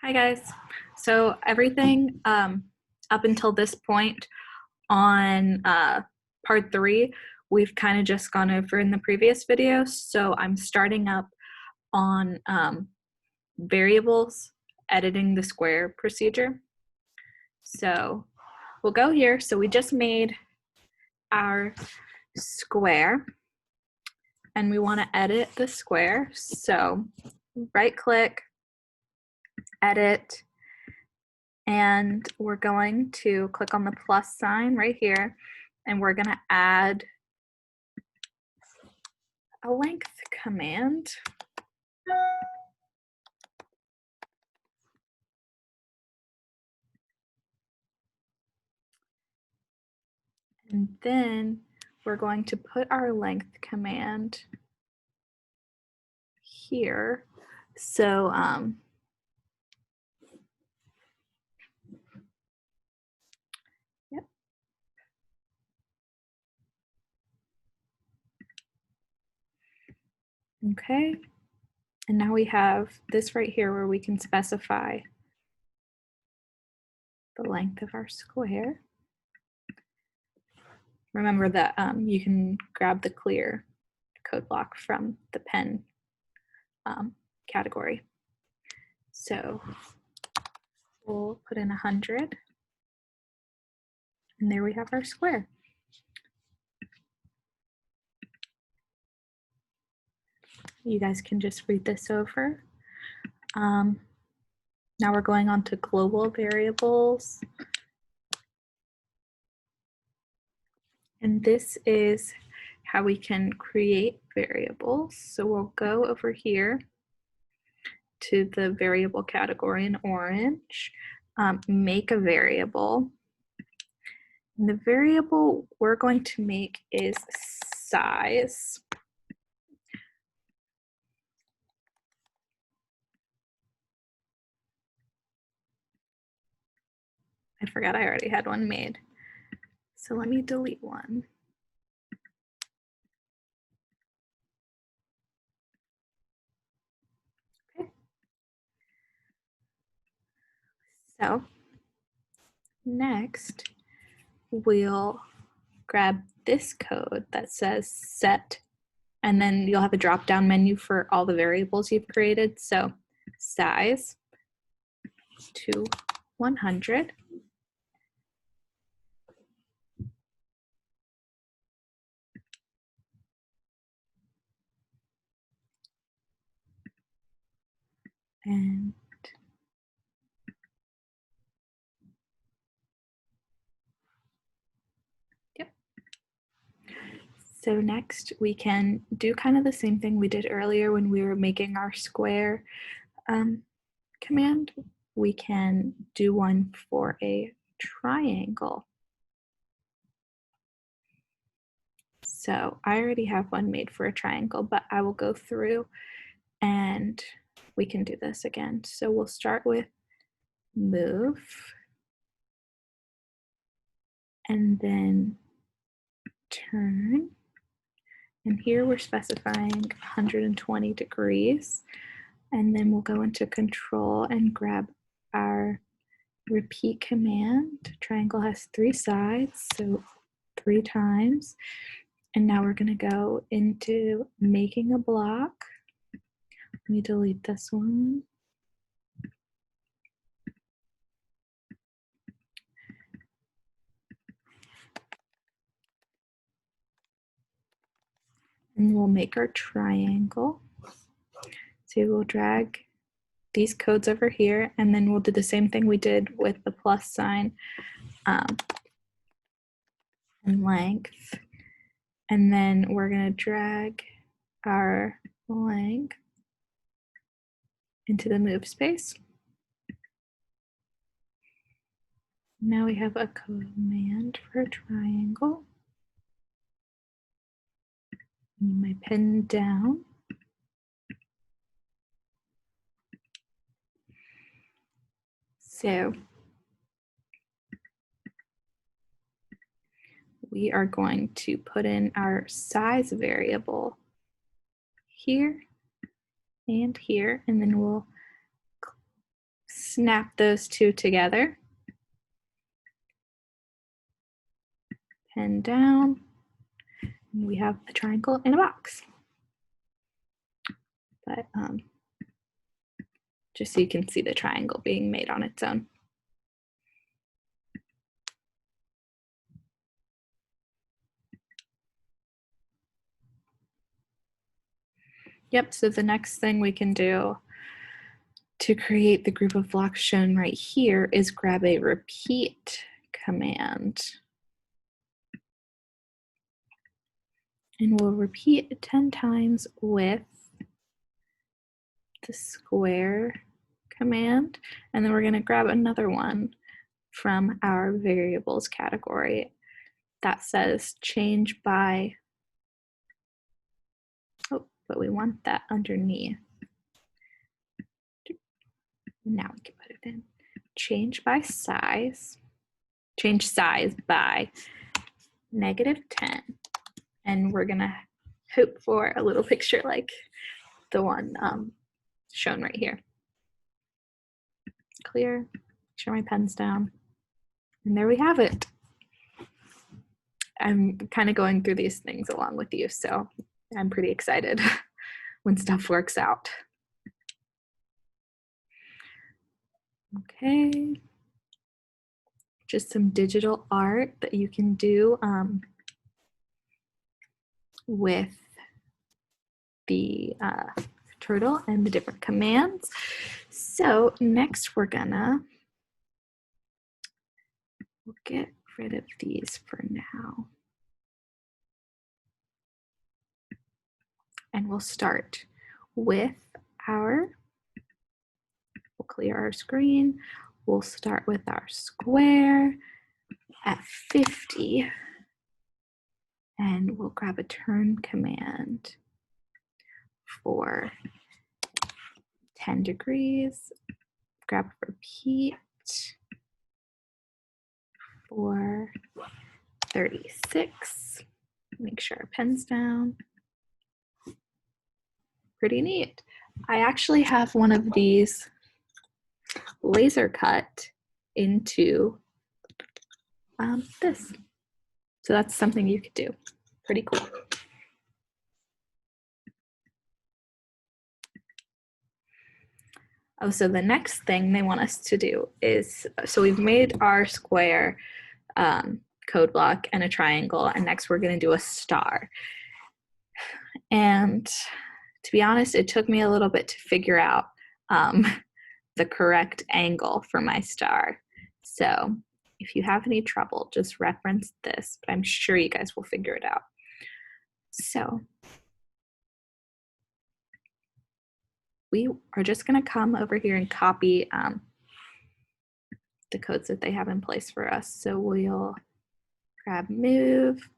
Hi guys. So everything up until this point on part 3, we've kind of just gone over in the previous video. So I'm starting up on variables, editing the square procedure. So we'll go here. So we just made our square and we want to edit the square. So right click, edit, and we're going to click on the plus sign right here, and we're going to add a length command. And then we're going to put our length command here. So yep. Okay. And now we have this right here where we can specify the length of our square. Remember that you can grab the clear code block from the pen category. So we'll put in 100, and there we have our square. You guys can just read this over. Now we're going on to global variables. And this is how we can create variables. So we'll go over here to the variable category in orange, make a variable. And the variable we're going to make is size. I forgot I already had one made. So let me delete one. Okay. So next, we'll grab this code that says set, and then you'll have a drop-down menu for all the variables you've created. So size to 100. And yep. So next we can do kind of the same thing we did earlier when we were making our square command. We can do one for a triangle. So I already have one made for a triangle, but I will go through and we can do this again. So we'll start with move, and then turn. And here we're specifying 120 degrees. And then we'll go into control and grab our repeat command. Triangle has 3 sides, so 3 times. And now we're going to go into making a block. Let me delete this one. And we'll make our triangle. So we'll drag these codes over here, and then we'll do the same thing we did with the plus sign and length. And then we're going to drag our length into the move space. Now we have a command for a triangle. Move my pen down. So we are going to put in our size variable here and here, and then we'll snap those two together. Pen down. And we have a triangle in a box. But just so you can see the triangle being made on its own. Yep, so the next thing we can do to create the group of blocks shown right here is grab a repeat command. And we'll repeat 10 times with the square command. And then we're going to grab another one from our variables category that says change by, oh, but we want that underneath. Now we can put it in. Change by size. Change size by -10. And we're gonna hope for a little picture like the one shown right here. Clear, make sure my pen's down. And there we have it. I'm kind of going through these things along with you, so I'm pretty excited when stuff works out. Okay, just some digital art that you can do with the turtle and the different commands. So next we'll get rid of these for now. And we'll start with we'll clear our screen. We'll start with our square at 50. And we'll grab a turn command for 10 degrees. Grab repeat for 36. Make sure our pen's down. Pretty neat. I actually have one of these laser cut into this. So that's something you could do. Pretty cool. Oh, so the next thing they want us to do is, so we've made our square code block and a triangle, and next we're going to do a star. And to be honest, it took me a little bit to figure out the correct angle for my star. So if you have any trouble, just reference this, but I'm sure you guys will figure it out. So we are just going to come over here and copy the codes that they have in place for us. So we'll grab move,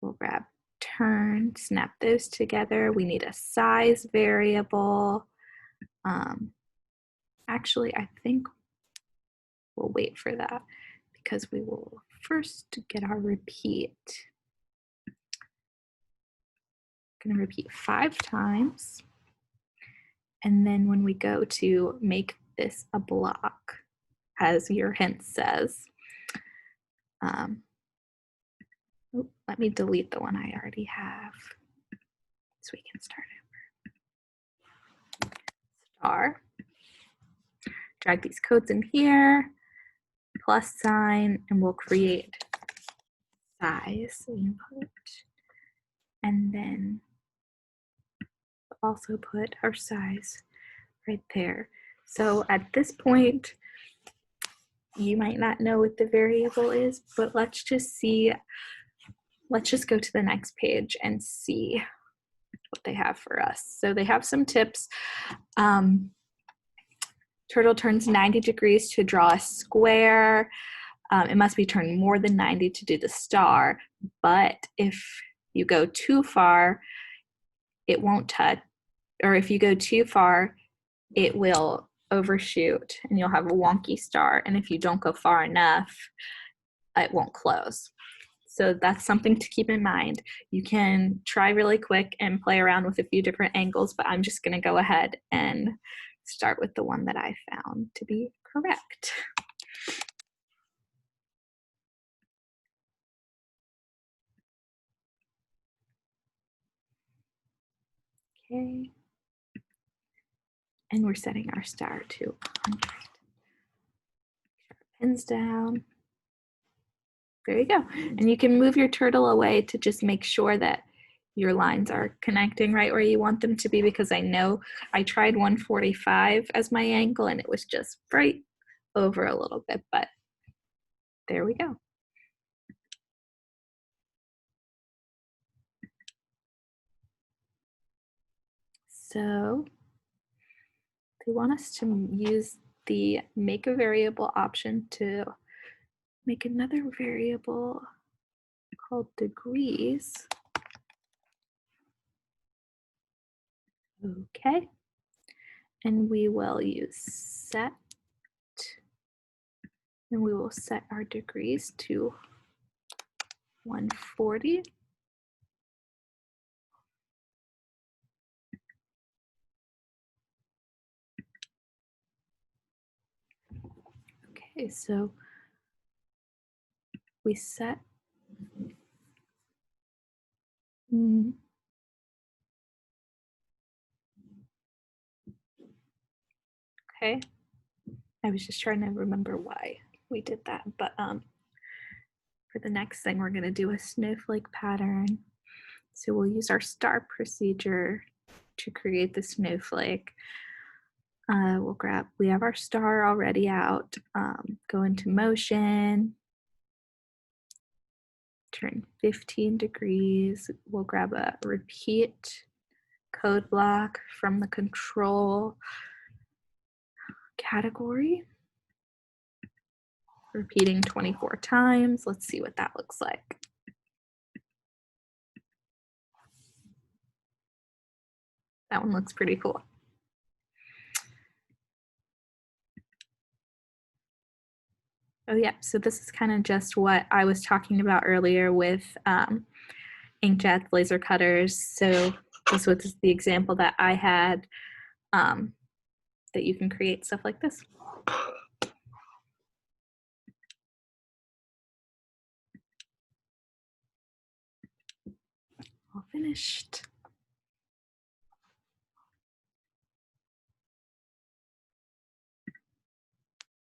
we'll grab turn, snap those together. We need a size variable. Actually, I think we'll wait for that because we will first get our repeat. I'm going to repeat 5 times. And then when we go to make this a block, as your hint says, let me delete the one I already have so we can start over. Star. Drag these codes in here, plus sign, and we'll create size input. And then also put our size right there. So at this point, you might not know what the variable is, but let's just go to the next page and see what they have for us. So they have some tips. Turtle turns 90 degrees to draw a square. It must be turned more than 90 to do the star, but if you go too far, it won't touch, or if you go too far, it will overshoot and you'll have a wonky star. And if you don't go far enough, it won't close. So that's something to keep in mind. You can try really quick and play around with a few different angles, but I'm just going to go ahead and start with the one that I found to be correct. Okay. And we're setting our star to 100. Pins down. There you go. And you can move your turtle away to just make sure that your lines are connecting right where you want them to be, because I know I tried 145 as my angle and it was just right over a little bit, but there we go. So they want us to use the make a variable option to make another variable called degrees. Okay. And we will use set, and we will set our degrees to 140. Okay, so we set okay. I was just trying to remember why we did that, but for the next thing, we're going to do a snowflake pattern. So we'll use our star procedure to create the snowflake. We have our star already out. Go into motion, turn 15 degrees. We'll grab a repeat code block from the control category, repeating 24 times. Let's see what that looks like. That one looks pretty cool. Oh yeah, so this is kind of just what I was talking about earlier with inkjets, laser cutters. So this was the example that I had, that you can create stuff like this. All finished.